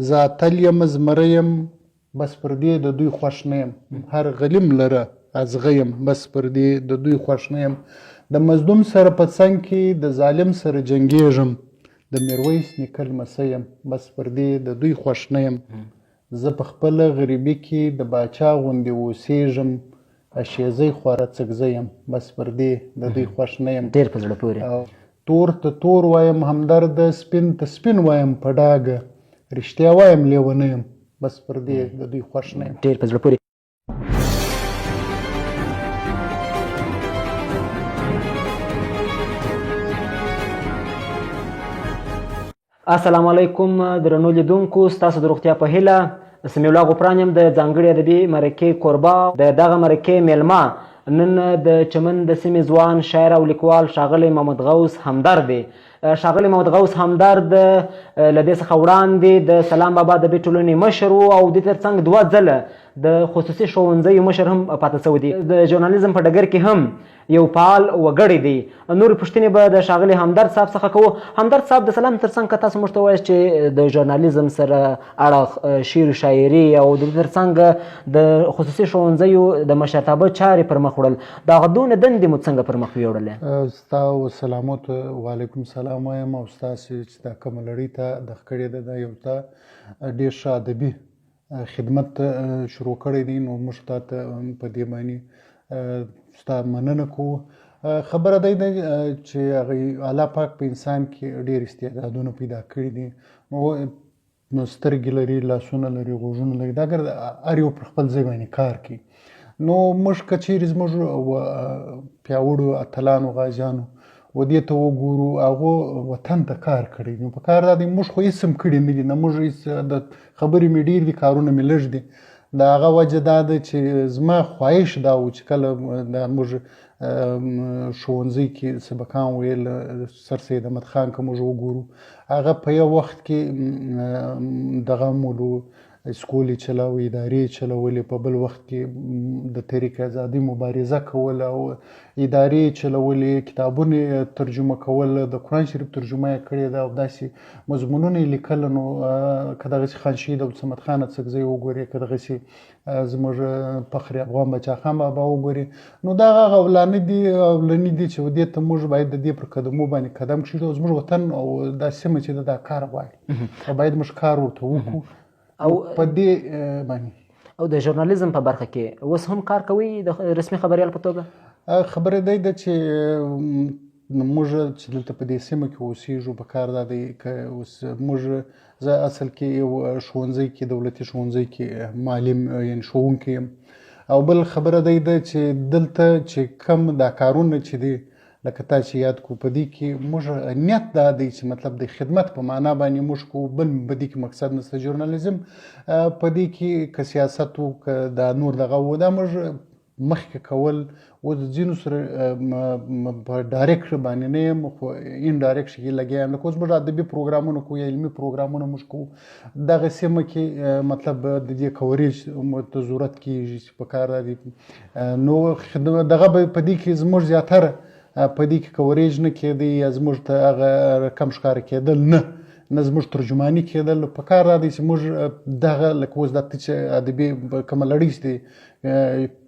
زه اتل یم زمری یم بس پر دې د دوی خوښ نه یم هر غلیم لره ازغه یم بس پر دې د دوی خوښ نه یم د مظلوم سره په څنګ کې د ظالم سره جنګېږم د میرویس نیکه لمسی یم بس پر دې د دوی خوښ نه یم زه په خپله غریبي کې د باچا غوندې اوسېږم اشیزی خواره څکزی یم بس پر دې د دوی خوښ نه یم ډېر په زړه پورې تور ته تور وایم همدرده سپین ته سپین وایم په ډاګه رښتیا وایم لیونه یم بس پر دې د دوی خوښ نه یم ډېر په زړه پورې السلام علیکم درنو لیدونکو ستاسو د روغتیا په هیله سمیع الله غفران یم د ځانګړي ادبي مرکې کوربه د دغه مرکې میلمه نن د چمن د سیمې ځوان شاعر او لیکوال ښاغلی محمد غوث همدرد دی ښاغلی محمد غوث همدرد له دې څخه وړاندې د سلام بابا ادبي ټولنې مشر و او دې ترڅنګ 2 ځله د خصوصي ښوونځیو مشر هم پاتې شوی دی د ژورنالیزم په ډګر کې هم یو فعال وګړی دی نورې پوښتنې به د ښاغلي همدرد صاحب څخه کوو همدرد صاحب د سلام ترڅنګ که تاسو موږ ته ووایاست چې د ژورنالیزم سره اړخ شعر و شاعري او د دې ترڅنګ د خصوصي ښوونځیو د مشرتابه چارې پر مخ وړل د هغه دونه دندې مو څنګه پر مخ ویوړلې ستا سلامو ته وعلیکم سلام وایم او ستاسې چې دا کومه لړۍ ته دغه کړې ده دا یو ته ډېر ښه ادبي خدمت شروع کړی دی نو موږ تا ته په دې باندې ستا مننه کوو خبره دی چې هغه الله پاک په انسان کې ډېر استعدادونه پیدا کړي دي نو سترګې لري لاسونه لري غوږونه لري دا اگر هر یو پر خپل ځای باندې کار کوي نو موږ که چیرې زموږ پیاوړو اتلانو غازیانو و دې ته وګورو هغو وطن ته کار کړی نو په کار دا دی موږ خو هېڅ هم کړي نه دي نه موږ هېڅ د خبرې مې ډېر دي کارونه مې لږ دي د هغه وجه دا ده چې زما خواهش دا و چې کله دا موږ ښوونځي کې سبقان ویل سر سید احمد خان که موږ وګورو هغه په یو وخت کې دغه مولو سکول یې چلاوه ادارې یې چلولې په بل وخت کې د تحریک ازادي مبارزه کوله او ادارې یې چلولې کتابونه یې ترجمه کول د قرآن شریف ترجمه یې کړې ده او داسې مضمونونه یې لیکل نو که دغسې خان شهید عبدالصمد خان اڅکزی وګورې که دغسې زموږ فخر افغان بچا خان بابا وګورې نو دا هغه اولني دي چې دې ته موږ باید د دې پر قدمو باندې قدم کښېږدو او زموږ وطن او دا سیمه چې ده دا کار غواړي باید موږ کار ورته وکړو او په دې باندې او د ژورنالیزم په برخه کې اوس هم کار کوي د رسمي خبریال په توګه خبره دی چې موږ چې دلته په دې سیمه کې اوسېږو په کار دا دی که اوس موږ زه اصل کې یو ښوونځی کې دولتي ښوونځی کې معلم یعنې ښوونکی یم او بل خبره دی چې دلته چې کم دا کارونه چې دی لکه تا چې یاد کو په دې کې موږ نیت دا دی چې مطلب د خدمت په معنا باندې موږ کو بل په دې کې مقصد نشته ژورنالیزم په دې کې که سیاست و که دا نور دغه و دا موږ مخکې کول و د ځینو سره په ډایرکټ باندې نه یم خو انډایرکټ کې لګیا یم لکه اوس موږ ادبي پروګرامونه کوو یا علمي پروګرامونه موږ کوو دغه سیمه کې مطلب د دې کوریج ته ضرورت کېږي چې په کار دی نو دغه په دې کې زموږ زیاتره په دې کې کوریج نه کېدی یا زموږ ته هغه رقم ښکاره کېدل نه زموږ ترجماني کېدل په کار دا دی چې موږ دغه لکه اوس دا چې ادبي کومه لړۍ چې دی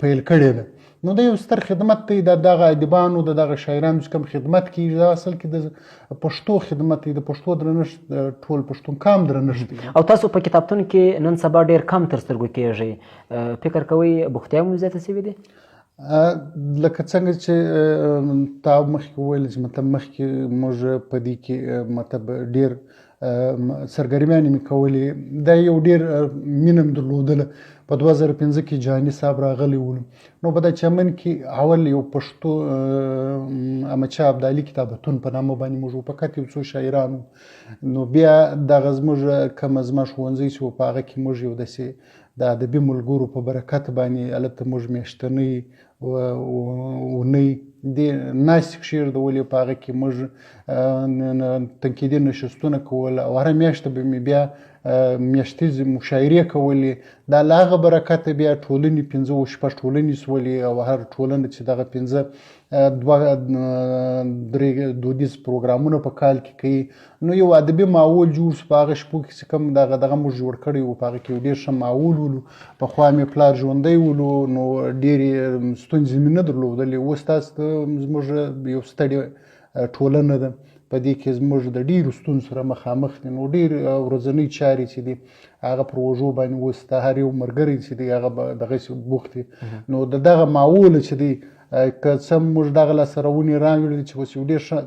پیل کړې ده نو دا یو ستر خدمت دی د دغه ادیبانو د دغه شاعرانو چې کوم خدمت کېږي دا اصل کې د پښتو خدمت دی د پښتو درنښت ټول پښتون کام درنښت دی او تاسو په کتابتون کې نن سبا ډېر کم تر سترګو کېږئ فکر کوئ بوختیا مو زیاته شوې ده لکه څنګه چې تا مخکې وویل چې مطلب مخکې موږ په دې کې مطلب ډېر سرګرمیانې مې کولې دا یو ډېر مینه مې درلودله په 2015 کې جهاني صاحب راغلی ولو نو په دا چمن کې اول یو پښتو احمدشاه ابدالي کتابتون په نامه باندې موږ فقط یو څو شاعرانو نو بیا دغه زموږ کومه زما ښوونځی چې په هغه کې موږ یو داسې د ادبي ملګرو په برکت باندې هلته موږ میاشتنۍ اونۍ دې ناستې کښېږدولې په هغه کې موږ تنقیدي نشستونه کول او هره میاشته به مې بیا میاشتیزې مشاعرې کولې. دا له هغه برکته بیا ټولنې 15 شپږ ټولنې سولې او هر ټولنه چې دغه 2-3 دودیز پروګرامونه په کال کې کوي، نو یو ادبي ماحول جوړ شو. په هغه شپو کې چې کوم دغه موږ جوړ کړی وو، په هغه کې یو ډېر ښه ماحول ولو. پخوا مې پلار ژوندی ولو، نو ډېرې ستونزې مې نه درلودلې. اوس تاسو زموږ یو ستړې ټولنه ده، په دې کې زموږ د ډېرو ستونزو سره مخامخ دي. نو ډېر ورځنۍ چارې چې دي هغه پر اوږو باندې اوس د هر یو ملګری چې دی هغه به دغسې بوخت دي. نو د دغه ماحول چې دی که څه موږ دغه لاسته راوړنې راوړلې چې اوس یو ډېر ښه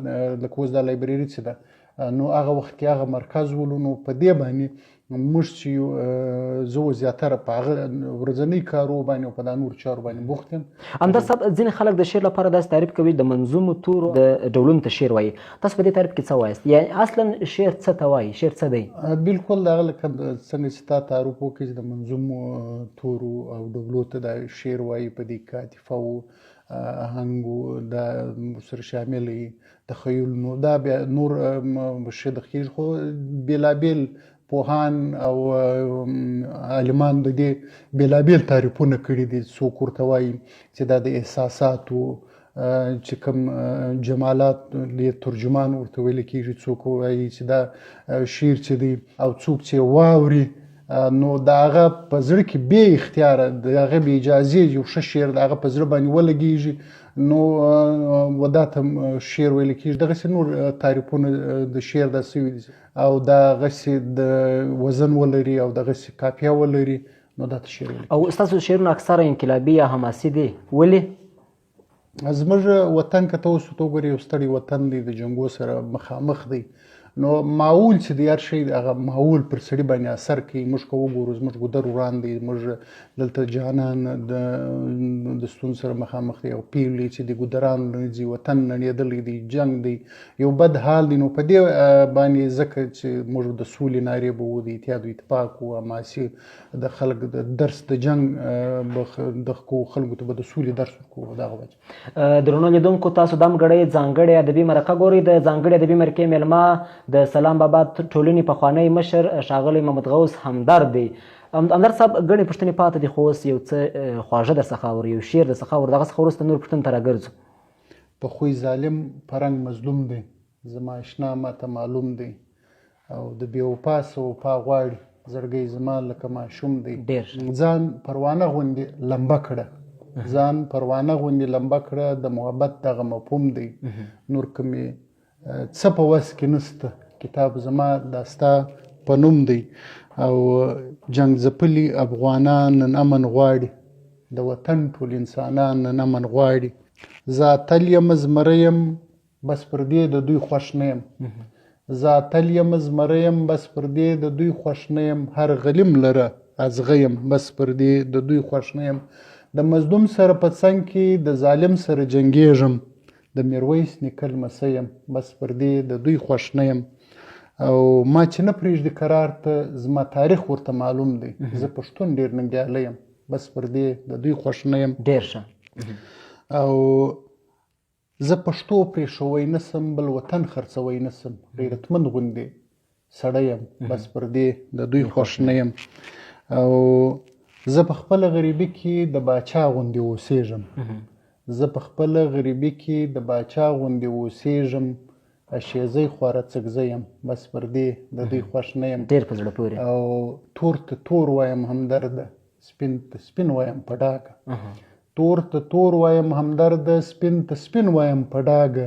لکه اوس دا لایبرري چې ده، نو هغه وخت کې هغه مرکز ولو. نو په دې باندې موږ چې یو زه زیاتره په هغه ورځنۍ کارو باندې او په دا نور چارو باندې بوخت یم. همدا صاحب ځینې خلک د شعر لپاره داسې تعریف کوي د منظومو تورو د ډولونو ته شعر وایي. تاسو په دې تعریف کې څه وایاست؟ یعنې اصلا شعر څه ته وایي؟ شعر څه دی؟ بالکل دغه لکه څنګه چې تا تعارف وکړي چې د منظومو تورو او ډولو ته دا شعر وایي، په دې کې عاطفه و، آهنګ دا ورسره شامل وي، تخیل. نو دا بیا نور شدخ کېږي. خو بېلابېل پوهان او عالمان د دې بېلابېل تعریفونه کړي دي. څوک ورته وایي چې دا د احساساتو چې کوم جمالات یې ترجمان ورته ویل کېږي، څوک وایي چې دا شعر چې دی، او څوک چې واوري نو د هغه په زړه کې بې اختیاره د هغه بې اجازې یو ښه شعر د هغه په زړه باندې ولګېږي، نو و دا ته شعر ویل کېږي. دغسې نور تعریفونه د شعر دا سوي دي، او دغسې د وزن ولري او دغسې قافیه ولري، نو دا ته شعر ویل کېږي. او ستاسو شعرونه اکثره انقلابي یا حماسي دي، ولې؟ زموږ وطن که ته اوس ورته وګورې یو ستړی وطن دی، د جنګو سره مخامخ دی. نو ماحول چې دی هر شی هغه ماحول پر سړي باندې اثر کوي. موږ که وګورو زموږ ګودر وران دی، موږ دلته جانان د ستونزو سره مخامخ دی، او پیغلې چې د ګودران نړېږي، وطن نړېدلی دی، جنګ دی، یو بد حال دی. نو په دې باندې ځکه چې موږ د سولې نارې به وو، د اتحاد و اتفاق وو، حماسي د خلک د درس د جنګ د خلکو ته به د سولې درس ورکوو. دغه وجه درنو لیدونکو، تاسو دم غړی ځانګړې ادبي مرکه ګورئ. د ځانګړې ادبي مرکې میلمه د سلام بابا ټولنې پخوانی مشر ښاغلی محمد غوث همدرد دی. همدرد صاحب، ګڼې پوښتنې پاتې دي، خو اوس یو څه خواږه درڅخه اورو، یو شعر درڅخه اورو، دغه څخه وروسته نور پوښتنو ته راګرځو. په خوی ظالم په رنګ مظلوم دی، زما اشنا ماته معلوم دی، او د بې وفا څه وفا غواړي، زړګی زما لکه ماشوم دی. ځان پروانه غوندې لمبه کړه، ځان پروانه غوندې لمبه کړه، د محبت دغه مفهوم دی. نور که مې څه په وس کې نسته، کتاب زما دا ستا په نوم دی. او جنګ ځپلي افغانان نن امن غواړي، د وطن ټول انسانان نن امن غواړي. زه اتل یم زمری یم بس پر دې د دوی خوښ نه یم، زه اتل یم زمری یم بس پر دې د دوی خوښ نه یم، هر غلیم لره ازغه یم بس پر دې د دوی خوښ نه یم. د مظلوم سره په څنګ کې د ظالم سره جنګېږم، د میرویس نیکه لمسی یم بس پر دې د دوی خوښ نه یم. او ما چې نه پرېږدي قرار ته، زما تاریخ ورته معلوم دی، زه پښتون ډېر ننګیالی یم بس پر دې د دوی خوښ نه یم. ډېر ښه. او زه پښتو پرېښوی نه سم، بل وطن خرڅوی نه سم، غیرتمند غوندې سړی یم بس پر دې د دوی خوښ نه یم. او زه په خپله غریبي کې د باچا غوندې اوسېږم، زه په خپله غریبي کې د باچا غوندې اوسېږم، اشیزی خواره څکزی یم بس پر دې د دوی خوښ نه یم. ډېر په زړه پورې. او تور ته تور وایم همدرده، سپین ته سپین وایم په ډاګه، تور ته تور وایم همدرده، سپین ته سپین وایم په ډاګه،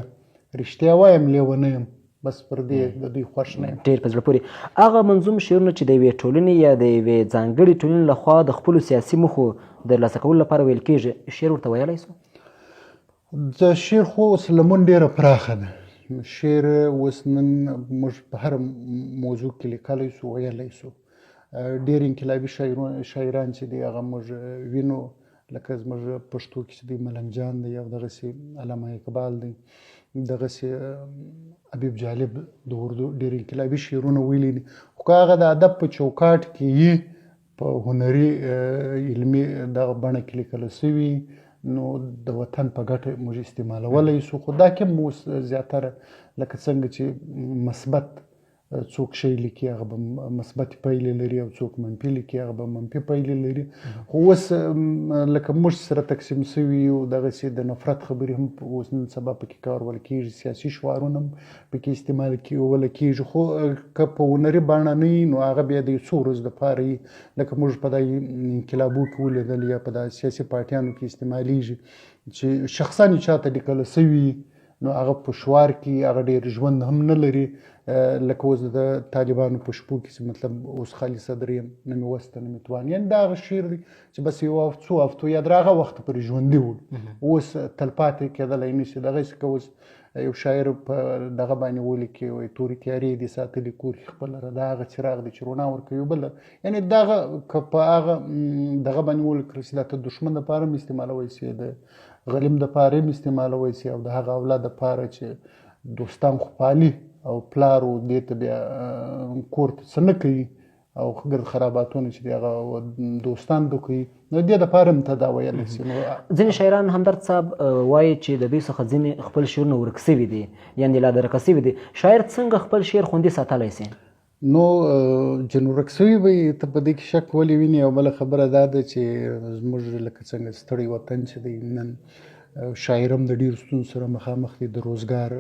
رښتیا وایم لیونی یم بس پر دې د دوی خوښ نه یم. ډېر په زړه پورې. هغه منظوم شعرونه چې د یوې ټولنې یا د یوې ځانګړې ټولنې لخوا د خپلو سیاسي موخو د ترلاسه کولو لپاره ویل کېږي، شعر ورته ویلی سو؟ د شعر خو اوس لمن ډېره پراخه ده. شعر اوس نن موږ په هر موضوع کې لیکلی سو، ویلی سو. ډېر انقلابي شاعران چې دي هغه موږ وینو، لکه زموږ پښتو کې چې دی ملنګ جان دی، او دغسې علامه اقبال دی، دغسې حبیب جالب د اردو ډېر انقلابي شعرونه ویلي دي. خو که هغه د ادب په چوکاټ کې یې په هنري علمي دغه بڼه کې لیکل سوي، نو د وطن په ګټه موږ استعمالولی سو. خو دا کې هم اوس زیاتره لکه څنګه چې مثبت څوک شی لیکي هغه به مثبت پایلې لري او څوک منفي لیکي هغه به منفي پایلې لري. خو اوس لکه موږ سره تقسیم سوي یو دغسې د نفرت خبرې هم اوس نن سبا پکې کارول کېږي، سیاسي شعارونه هم پکې استعمال کېږي. خو که په هنري بڼه نه وي نو هغه بیا د یو څو ورځو دپاره وي، لکه موږ په دا انقلابو کې ولیدل یا په دا سیاسي پارټیانو کې استعمالیږي چې شخصا یې چاته لیکله سوي نو هغه په شعار کې هغه ډېر ژوند هم نه لري. لکه اوس د طالبانو په شپو کې چې مطلب اوس خالي صدر یم، نه مې وسته نه مې توان، یعنې دا هغه شعر دی چې بس یو څو هفتو یا تر هغه وخته پورې ژوندي وو، اوس تلپاتې کېدلی نه شي. دغسې که اوس یو شاعر په دغه باندې ولیکي وایي تورې تیارې دي ساتلي کور کې خپل لره، دا هغه څراغ دی چې رڼا ورکوي بله، یعنې دغه که په هغه دغه باندې ولیکل شي دا ته دښمن دپاره هم استعمالولی شي، د غلیم دپاره هم استعمالولی شي او د هغه اولاد دپاره چې دوستان خو پالي او پلار و دې ته بیا کور ته څه نه کوي او ګرد خراباتونه چې دي هغه دوستان دو کوي، نو دې دپاره هم ته دا ویلی شي. ځینې شاعران همدرد صاحب وایي چې د دوی څخه ځینې خپل شعرونه ورک سوي دي، یعنې لا درکه سوي دي. شاعر څنګه خپل شعر خوندي ساتلی شي؟ نو چې ورک سوي به یې ته په دې کې شک ولې ویني. او بله خبره دا ده چې زموږ لکه څنګه ستړی وطن چې دی نن شاعر هم د ډېرو ستونزو سره مخامخ دی، د روزګار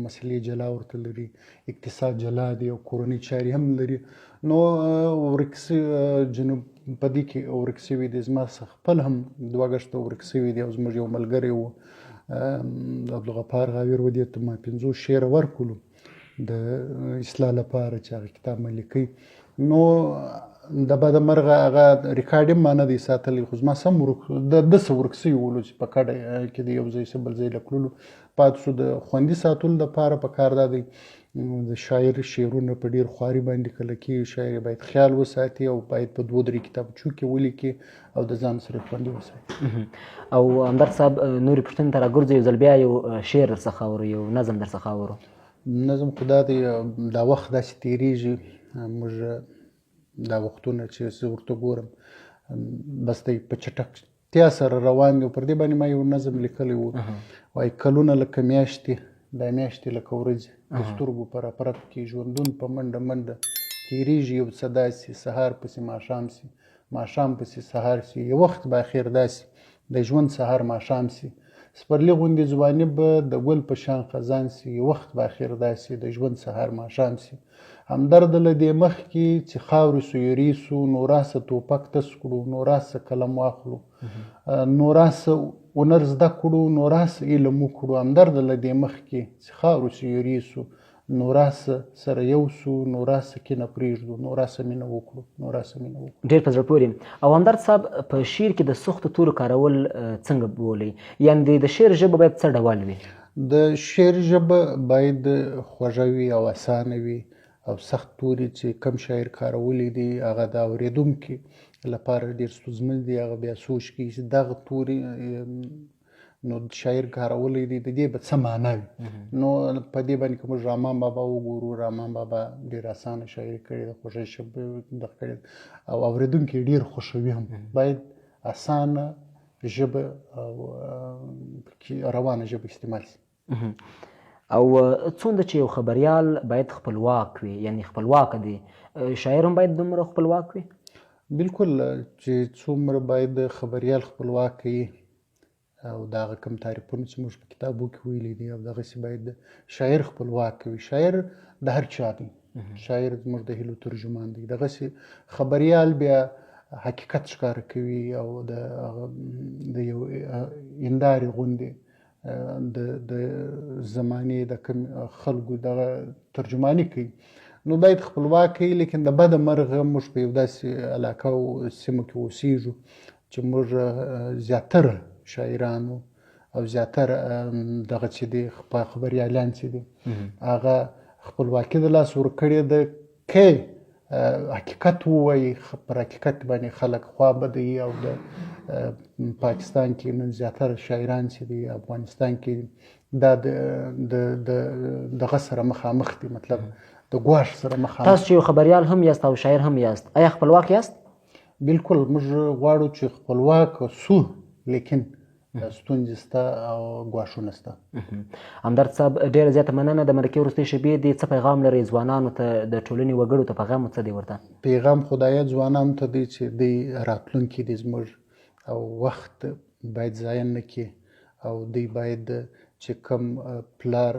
مسلې جلا ورته لري، اقتصاد جلا دی او کورنۍ چارې هم لري. نو ورک جنوب په دې کې ورک سوي دي. زما څخه خپل هم 2 اګسټه ورک سوي دي او زموږ یو ملګری و عبدالغفار غاویر و دې ته ما 50 شعره ورکړلو د اصلاح لپاره چې هغه کتاب مې لیکي. نو د بده مرغه هغه ریکارډ هم ما نه دی ساتلی، خو زما سم د څه ورک سوي ولو چې په کډه کې د یو ځای څه بل ځای لکللو پاتې شو. د خوندي ساتلو دپاره پکار دا دی د شاعر شعرونه په ډېر خواري باندې لیکل کېږي، شاعر باید خیال وساتي او باید په 2-3 کتابچو کې ولیکي او د ځان سره خوندي وساتي. او همدرد صاحب نورې پوښتنې ته راګرځو، یو ځل بیا یو شعر درڅخه اورو، یو نظم درڅخه اورو. نظم خو دا دی دا وخت داسې تېرېږي، موږ دا وختونه چې زه ورته ګورم بس دی په چټکتیا سره روان دي. پر دې باندې ما یو نظم لیکلی و، وایي کلونه لکه میاشتې، دا میاشتې لکه ورځې، د سترګو په رپرپ کې ژوندون په منډه منډه تېرېږي یو څه داسې، سهار پسې ماښام سي، ماښام پسې سهار سي، یو وخت به اخر داسې د ژوند سهار ماښام سي، سپرلي غوندې ځواني به د ګل په شان خزان سي، یو وخت به اخر داسې د ژوند سهار ماښام سي. همدرده له دې مخکې چې خاورې سو یرې سو، نو راسه توپک تس کړو، نو راسه قلم واخلو، نو راسه هنر زده کړو، نو راسه علم وکړو. همدرده له دې مخکې چې خاورې سو یرې سو، نو راسه سره یو سو، نو راسه کینه پرېږدو، نو راسه مینه وکړو، نو راسه مینه وکړو. ډېر په زړه پورې. او همدرد صاحب په شعر کې د سختو تورو کارول څنګه بولئ؟ یعنې د شعر ژبه باید څه ډول وي؟ د شعر ژبه باید خوږه وي او اسانه وي او سخت توري چې کم شاعر کارولي دي هغه د اورېدونکي لپاره ډېر ستونزمن دي. هغه بیا سوچ کوي چې دغه توري نو شاعر کارولي دي د دې به څه معنا وي. نو په دې باندې که موږ رحمان بابا وګورو، رحمان بابا ډېر اسانه شاعري کړې ده، خوږه ژبه دغه کړې ده او اورېدونکي ډېر خوښوي هم. باید اسانه ژبه او روانه ژبه استعمال شي. او څومره چې یو خبریال باید خپلواک وي، یعنی خپلواک دی، شاعر هم باید دومره خپلواک وي؟ بالکل چې څومره باید خبریال خپلواک وي او د هغه کوم تعریفونه چې موږ په کتابو کې ویلي دي او دغسې باید شاعر خپلواک وي. شاعر د هر چا دی، شاعر زموږ د هیلو ترجمان دی. دغسې خبریال بیا حقیقت ښکاره کوي او د یو هندارې غوندې د زمانې د کم خلکو دغه ترجماني کوي. نو باید خپلواک وي، لیکن د بده مرغه موږ په یو داسې علاقه او سیمو کې اوسېږو چې موږ زیاتره شاعرانو او زیاتره دغه چې دي خبریالان چې دي هغه خپلواکي د لاس ورکړې ده. که حقیقت ووایي، پر حقیقت باندې خلک خوا بدوي او د پاکستان کې نن زیاتره شاعران چې دي افغانستان کې دا دغه سره مخامخ دي، مطلب د ګواښ سره مخامخ. تاسو چې یو خبریال هم یاست او شاعر هم یاست، آیا خپلواک یاست؟ بالکل موږ غواړو چې خپلواک سو، لیکن ستونزې شته او ګواښونه شته. همدرد صاحب ډېره زیاته مننه. د مرکې وروستۍ شېبې دې څه پیغام لري ځوانانو ته، د ټولنې وګړو ته پیغام څه دی ورته؟ پیغام خدایه ځوانانو ته دی چې دوی راتلونکي دی زموږ او وخت باید ضایع نه کړي او دوی باید چې کوم پلار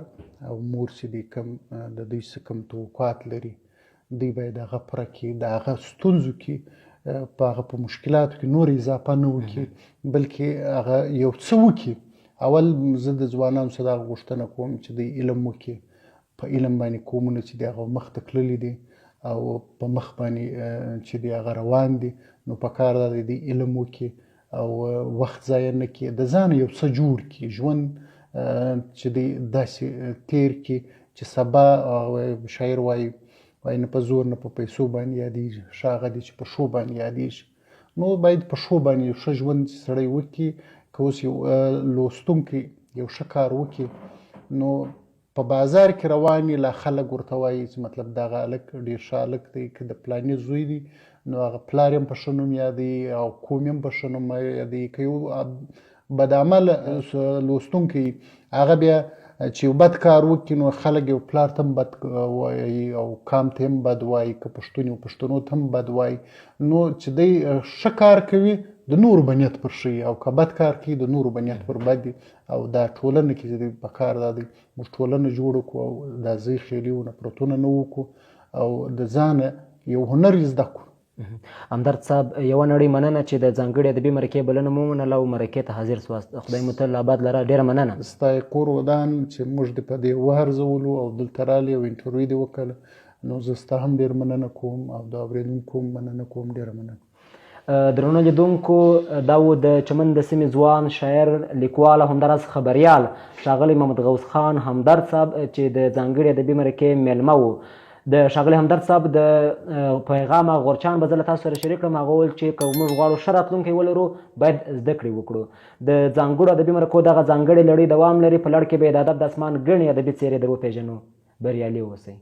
او مور چې دی کوم د دوی څه کوم توقعات لري دوی باید هغه پوره کړي، د هغه ستونزو کې په هغه په مشکلاتو کې نور اضافه نه وکړي بلکې هغه یو څه وکړي. اول زه د ځوانانو څخه دغه غوښتنه کوم چې دوی علم وکړي، په علم باندې قومونه چې دی هغه مخ ته تللي دي او په مخ باندې چې دی هغه روان دي، نو په کار دا دی دوی علم وکړي او وخت ضایع نه کړي، د ځان یو څه جوړ کړي، ژوند چې دی داسې تیر کړي چې سبا شاعر وایي نه په زور نه په پیسو باندې یادېږي، ښه هغه دی چې په ښو باندې یادېږي. نو باید په ښو باندې یو ښه ژوند چې سړی وکړي. که اوس یو لوستونکی یو ښه کار وکړي نو په بازار کې روان لا خلک ورته وایي چې مطلب دغه هلک ډېر ښه هلک دی، که د فلاني زوی دی نو هغه پلار یې هم په ښه نوم یادوي او قوم یې هم په ښه نوم یادوي. که یو بدعمله لوستونکی هغه بیا چې یو بد کار وکړي نو خلک یو پلار ته هم بد وایي او قام ته هم بد وایي، که پښتون یو پښتنو ته هم بد وایي. نو چې دی ښه کار کوي د نورو به نیت پر ښه او که بد کار کوي د نورو به نیت پر بد وي. او دا ټولنه کې چې دی په کار دا دی موږ ټولنه جوړه کړو او دا ځای خیلي و نفرتونه نه وکړو او د ځانه یو هنر زده کړو. همدرد صاحب یوه نړۍ مننه چې د ځانګړي ادبي مرکې بلنه مو ومنله او مرکې ته حاضر سواست. خدای مو تل آباد لره. ډېره مننه. ستا یې کور ودان چې موږ دې په دې وهرځولو او دلته رالې او انټرویو دې وکړله، نو زه ستا هم ډېر مننه کوم او د اورېدونکو هم مننه کوم. ډېره مننه. درنو لیدونکو دا و د چمن د سیمې ځوان شاعر لیکوال او همداراز خبریال ښاغلی محمد غوث خان همدرد صاحب چې د ځانګړي ادبي مرکې میلمه و. د ښاغلي همدرد صاحب د پیغام غورچان به زه له تاسو سره شریک کړم. هغه وویل چې که موږ غواړو ښه راتلونکی ولرو باید زده کړې وکړو. د ځانګړو ادبي مرکو دغه ځانګړې لړۍ دوام لري. په لړ کې به د ادب د اسمان ګڼې ادبي څېرې در وپېژنو. بریالي اوسئ.